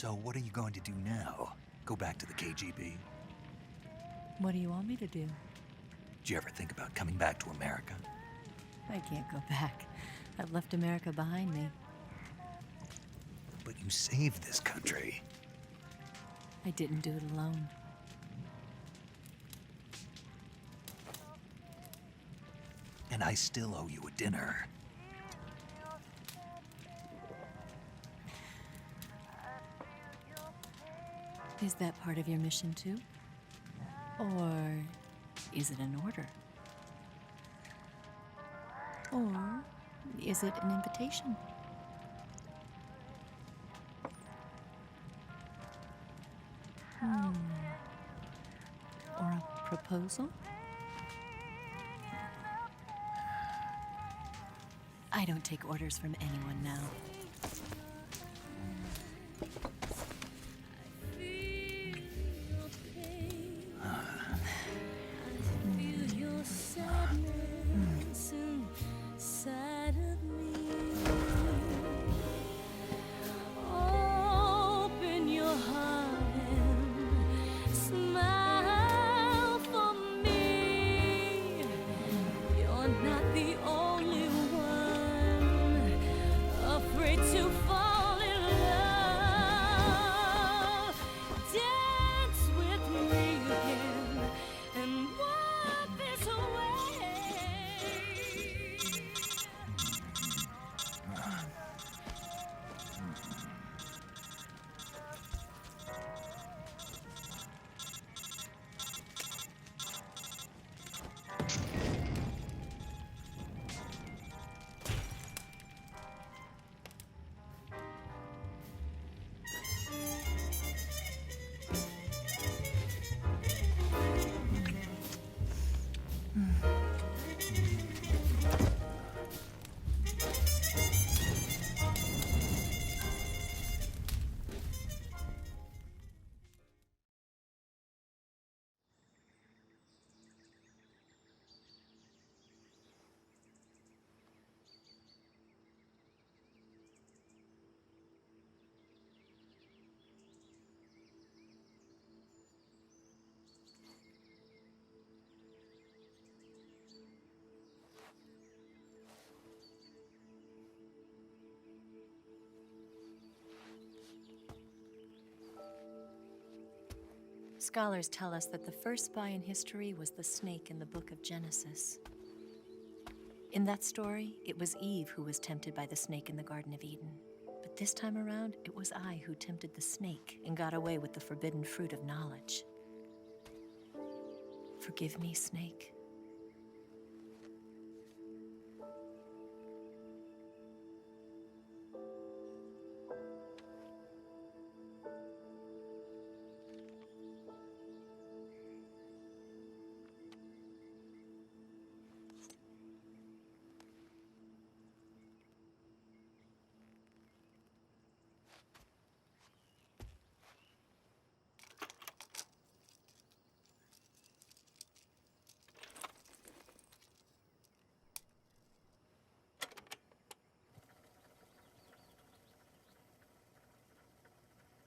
So what are you going to do now? Go back to the KGB? What do you want me to do? Did you ever think about coming back to America? I can't go back. I've left America behind me. But you saved this country. I didn't do it alone. And I still owe you a dinner. Is that part of your mission too? Or is it an order? Or is it an invitation? Or a proposal? I don't take orders from anyone now. Scholars tell us that the first spy in history was the snake in the book of Genesis. In that story, it was Eve who was tempted by the snake in the Garden of Eden. But this time around, it was I who tempted the snake and got away with the forbidden fruit of knowledge. Forgive me, snake.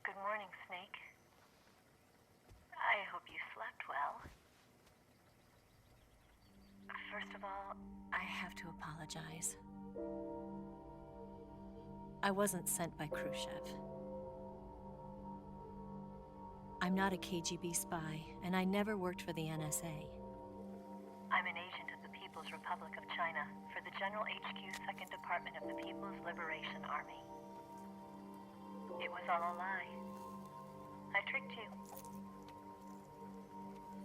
Good morning, Snake. I hope you slept well. First of all, I have to apologize. I wasn't sent by Khrushchev. I'm not a KGB spy, and I never worked for the NSA. I'm an agent of the People's Republic of China for the General HQ 2nd Department of the People's Liberation Army. It was all a lie. I tricked you.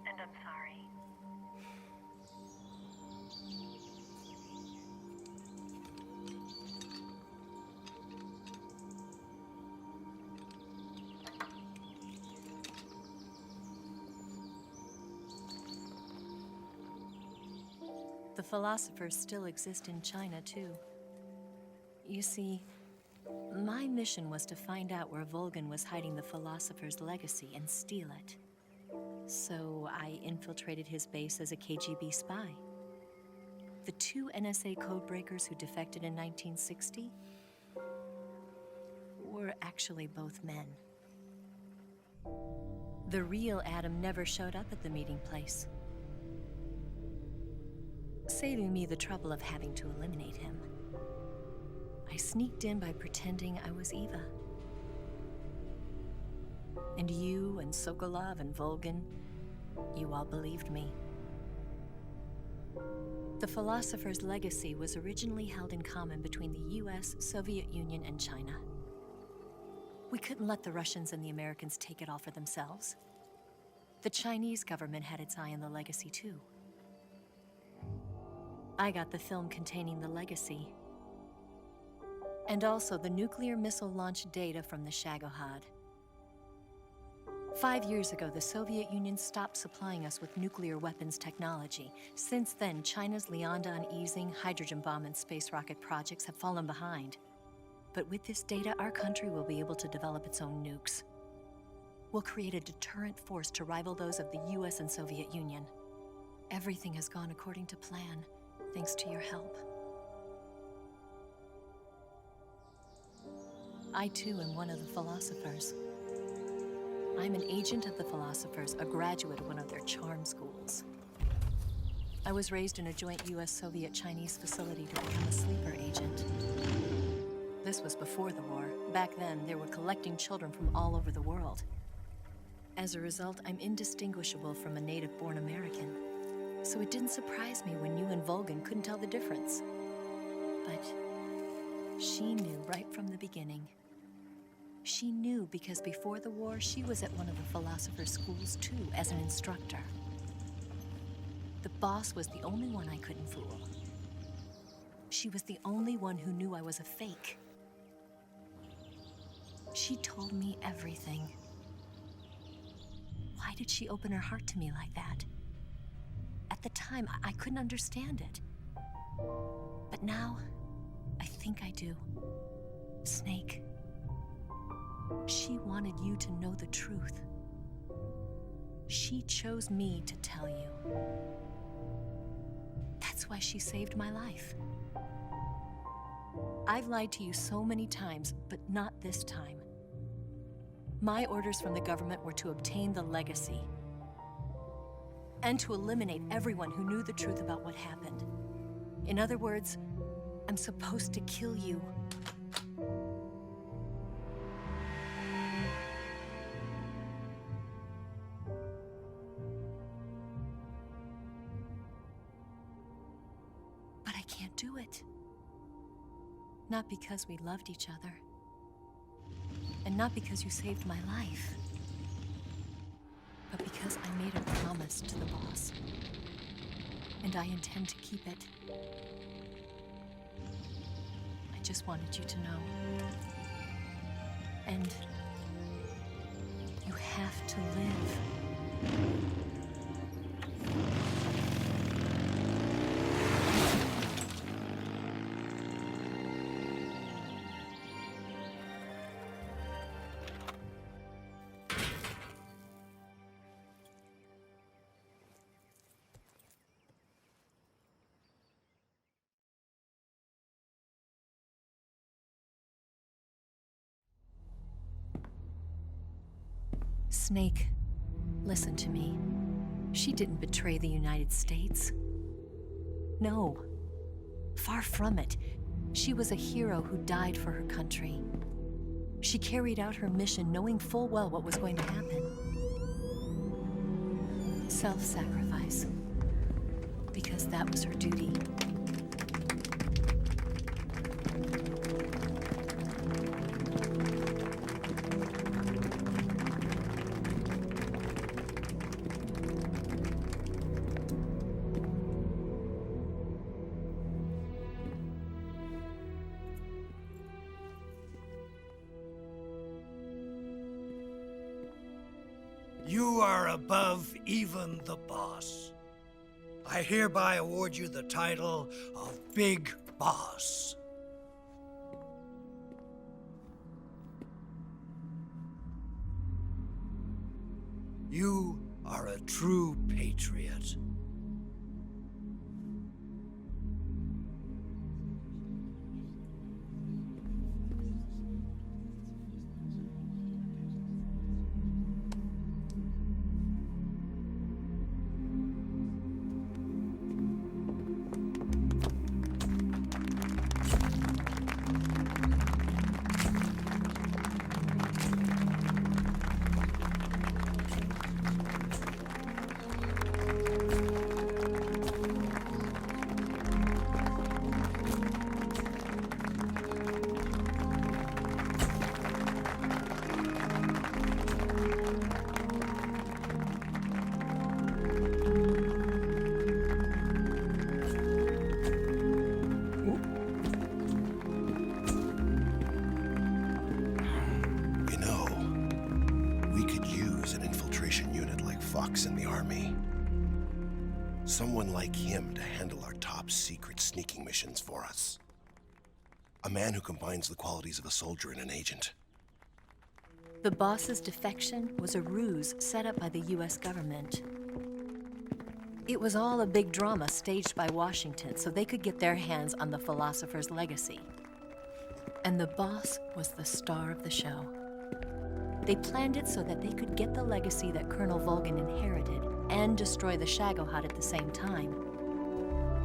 And I'm sorry. The philosophers still exist in China, too. You see, my mission was to find out where Volgin was hiding the philosopher's legacy and steal it. So I infiltrated his base as a KGB spy. The two NSA codebreakers who defected in 1960 were actually both men. The real Adam never showed up at the meeting place, saving me the trouble of having to eliminate him. I sneaked in by pretending I was Eva. And you and Sokolov and Volgin, you all believed me. The Philosopher's legacy was originally held in common between the US, Soviet Union, and China. We couldn't let the Russians and the Americans take it all for themselves. The Chinese government had its eye on the legacy too. I got the film containing the legacy, and also the nuclear missile launch data from the Shagohod. 5 years ago, the Soviet Union stopped supplying us with nuclear weapons technology. Since then, China's Liaodong easing, hydrogen bomb, and space rocket projects have fallen behind. But with this data, our country will be able to develop its own nukes. We'll create a deterrent force to rival those of the US and Soviet Union. Everything has gone according to plan, thanks to your help. I too am one of the Philosophers. I'm an agent of the Philosophers, a graduate of one of their charm schools. I was raised in a joint US-Soviet-Chinese facility to become a sleeper agent. This was before the war. Back then, they were collecting children from all over the world. As a result, I'm indistinguishable from a native-born American. So it didn't surprise me when you and Volgin couldn't tell the difference. But she knew right from the beginning. She knew because before the war, she was at one of the Philosopher's schools too, as an instructor. The boss was the only one I couldn't fool. She was the only one who knew I was a fake. She told me everything. Why did she open her heart to me like that? At the time, I couldn't understand it. But now, I think I do. Snake. She wanted you to know the truth. She chose me to tell you. That's why she saved my life. I've lied to you so many times, but not this time. My orders from the government were to obtain the legacy and to eliminate everyone who knew the truth about what happened. In other words, I'm supposed to kill you. But I can't do it. Not because we loved each other. And not because you saved my life. But because I made a promise to the boss. And I intend to keep it. I just wanted you to know. And you have to live. Snake, listen to me. She didn't betray the United States. No, far from it. She was a hero who died for her country. She carried out her mission knowing full well what was going to happen. Self-sacrifice. Because that was her duty. You are above even the boss. I hereby award you the title of Big Boss. You are a true patriot. Fox in the army. Someone like him to handle our top secret sneaking missions for us. A man who combines the qualities of a soldier and an agent. The boss's defection was a ruse set up by the US government. It was all a big drama staged by Washington so they could get their hands on the philosopher's legacy. And the boss was the star of the show. They planned it so that they could get the legacy that Colonel Volgin inherited and destroy the Shagohod at the same time.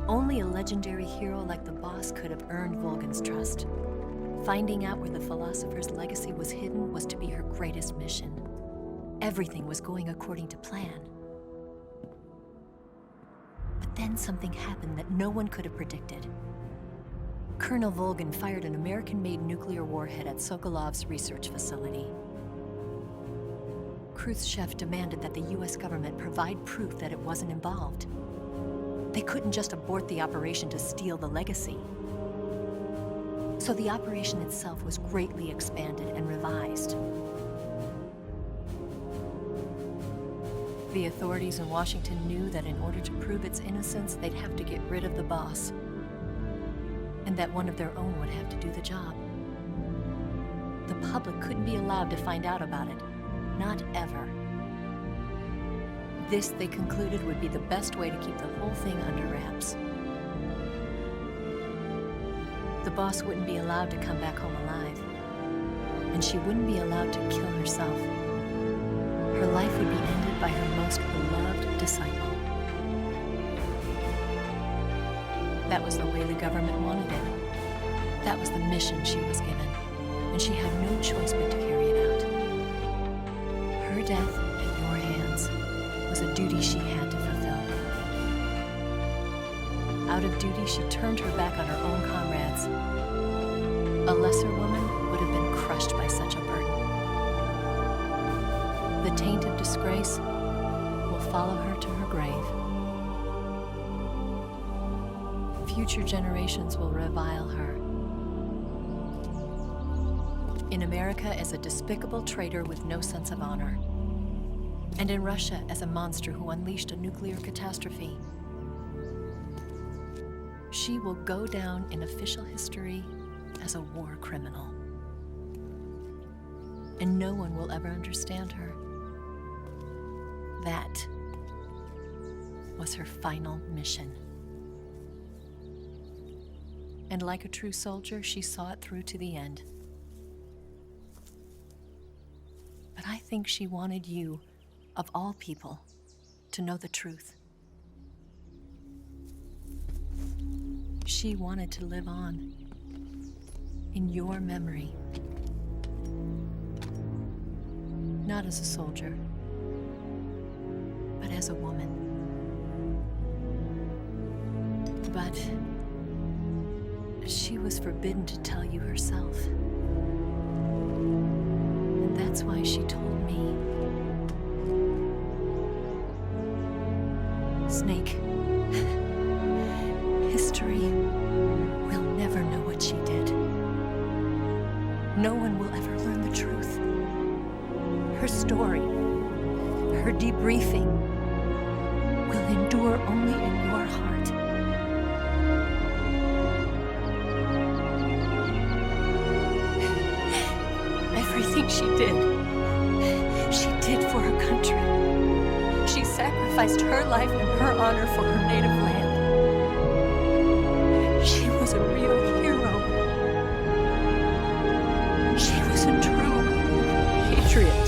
Only a legendary hero like the boss could have earned Volgin's trust. Finding out where the philosopher's legacy was hidden was to be her greatest mission. Everything was going according to plan. But then something happened that no one could have predicted. Colonel Volgin fired an American-made nuclear warhead at Sokolov's research facility. Khrushchev demanded that the US government provide proof that it wasn't involved. They couldn't just abort the operation to steal the legacy. So the operation itself was greatly expanded and revised. The authorities in Washington knew that in order to prove its innocence, they'd have to get rid of the boss, and that one of their own would have to do the job. The public couldn't be allowed to find out about it, not ever. This, they concluded, would be the best way to keep the whole thing under wraps. The boss wouldn't be allowed to come back home alive, and she wouldn't be allowed to kill herself. Her life would be ended by her most beloved disciple. That was the way the government wanted it. That was the mission she was given, and she had no choice but to carry it out. Her death at your hands was a duty she had to fulfill. Out of duty, she turned her back on her own comrades. A lesser woman would have been crushed by such a burden. The taint of disgrace will follow her to her grave. Future generations will revile her. In America as a despicable traitor with no sense of honor. And in Russia as a monster who unleashed a nuclear catastrophe. She will go down in official history as a war criminal. And no one will ever understand her. That was her final mission. And like a true soldier, she saw it through to the end. But I think she wanted you, of all people, to know the truth. She wanted to live on in your memory. Not as a soldier, but as a woman. But she was forbidden to tell you herself. And that's why she told me. Snake, history will never know what she did. No one will ever learn the truth. Her story, her debriefing, will endure only in your heart. Everything she did for her country. She sacrificed her life and her honor for her native land. She was a real hero. She was a true patriot.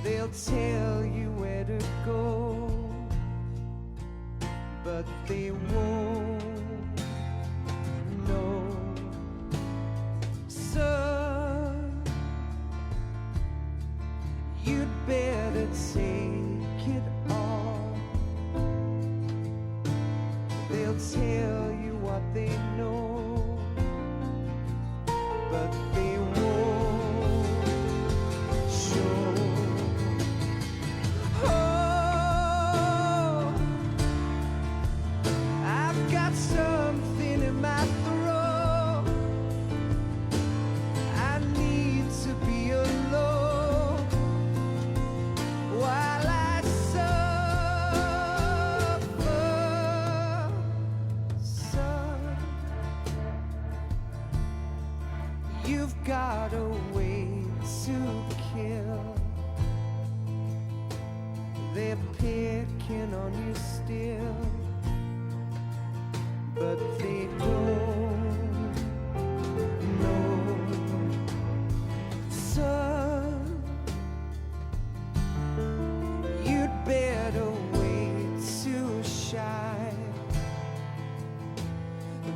They'll tell you where to go, but they won't know. Son, you'd better take it all. They'll tell you what they know, but they won't show. Oh, I've got something in my throat. I need to be alone while I suffer. Son, you've got a way to kill. They're picking on you still, but they don't know. Son, you'd better wait to shine.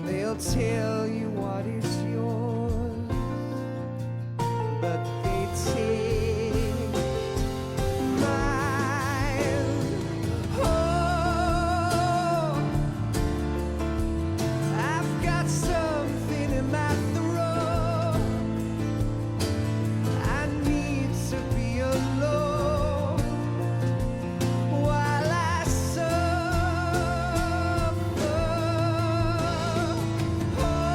They'll tell you what is yours, but they take mine. Oh, I've got something in my throat. I need to be alone while I suffer. Oh,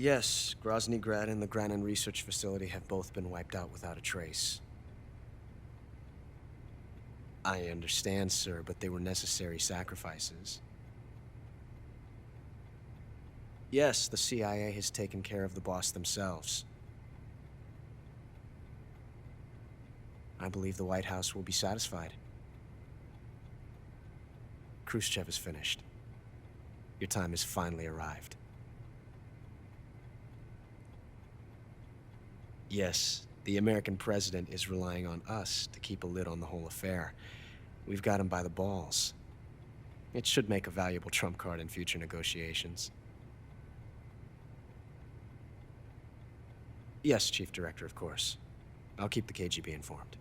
Yes, Grozny Grad and the Granin Research Facility have both been wiped out without a trace. I understand, sir, but they were necessary sacrifices. Yes, the CIA has taken care of the boss themselves. I believe the White House will be satisfied. Khrushchev is finished. Your time has finally arrived. Yes, the American president is relying on us to keep a lid on the whole affair. We've got him by the balls. It should make a valuable trump card in future negotiations. Yes, Chief Director, of course. I'll keep the KGB informed.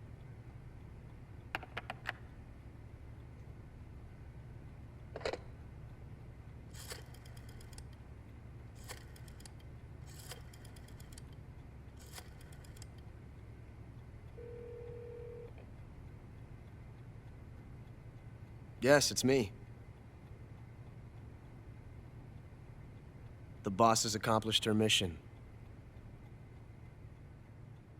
Yes, it's me. The boss has accomplished her mission.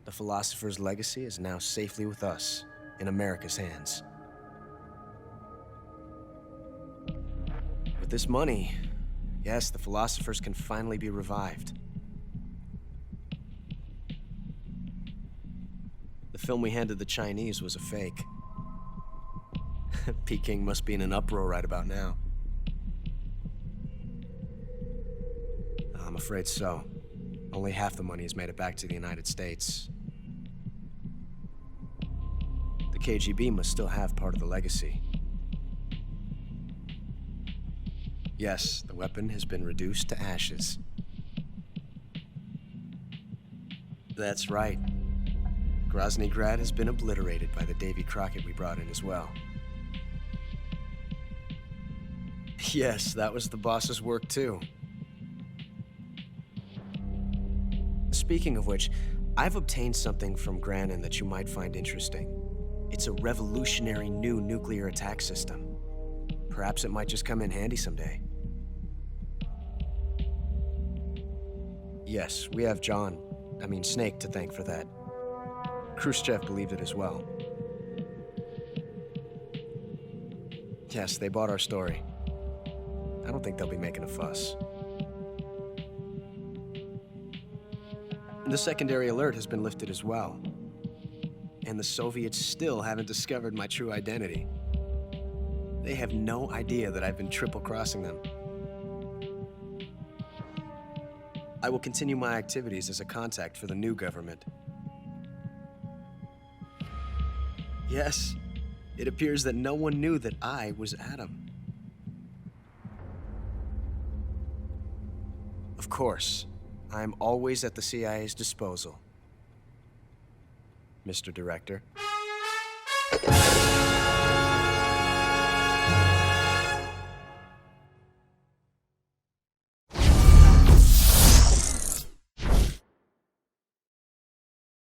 The philosopher's legacy is now safely with us, in America's hands. With this money, yes, the philosophers can finally be revived. The film we handed the Chinese was a fake. Peking must be in an uproar right about now. I'm afraid so. Only half the money has made it back to the United States. The KGB must still have part of the legacy. Yes, the weapon has been reduced to ashes. That's right. Grozny Grad has been obliterated by the Davy Crockett we brought in as well. Yes, that was the boss's work too. Speaking of which, I've obtained something from Granin that you might find interesting. It's a revolutionary new nuclear attack system. Perhaps it might just come in handy someday. Yes, we have Snake to thank for that. Khrushchev believed it as well. Yes, they bought our story. I don't think they'll be making a fuss. The secondary alert has been lifted as well. And the Soviets still haven't discovered my true identity. They have no idea that I've been triple-crossing them. I will continue my activities as a contact for the new government. Yes, it appears that no one knew that I was Adam. Of course, I'm always at the CIA's disposal, Mr. Director.